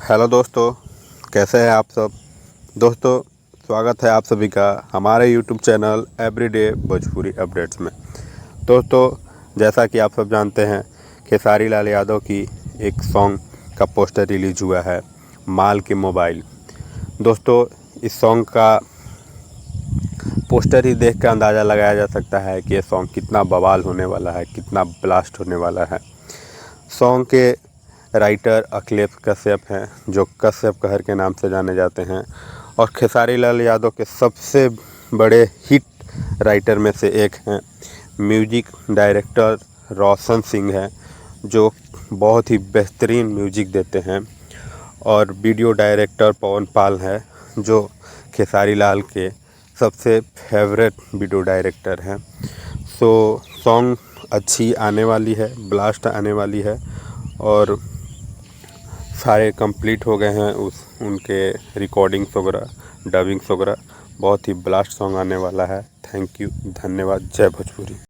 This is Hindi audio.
हेलो दोस्तों, कैसे हैं आप सब। दोस्तों, स्वागत है आप सभी का हमारे YouTube channel everyday Bhojpuri updates में। दोस्तों, जैसा कि आप सब जानते हैं, खेसारी लाल यादव की एक सॉन्ग का पोस्टर रिलीज हुआ है, माल के मोबाइल। दोस्तों, इस सॉन्ग का पोस्टर ही देख कर अंदाज़ा लगाया जा सकता है कि ये सॉन्ग कितना बवाल होने वाला है, कितना ब्लास्ट होने वाला है। सॉन्ग के राइटर अखिलेश कश्यप हैं, जो कश्यप कहर के नाम से जाने जाते हैं, और खेसारी लाल यादव के सबसे बड़े हिट राइटर में से एक हैं। म्यूजिक डायरेक्टर रोशन सिंह है, जो बहुत ही बेहतरीन म्यूजिक देते हैं, और वीडियो डायरेक्टर पवन पाल है, जो खेसारी लाल के सबसे फेवरेट वीडियो डायरेक्टर हैं। सॉन्ग अच्छी आने वाली है, ब्लास्ट आने वाली है, और सारे कंप्लीट हो गए हैं उनके रिकॉर्डिंग्स वगैरह, डबिंग्स वगैरह। बहुत ही ब्लास्ट सॉन्ग आने वाला है। थैंक यू, धन्यवाद। जय भोजपुरी।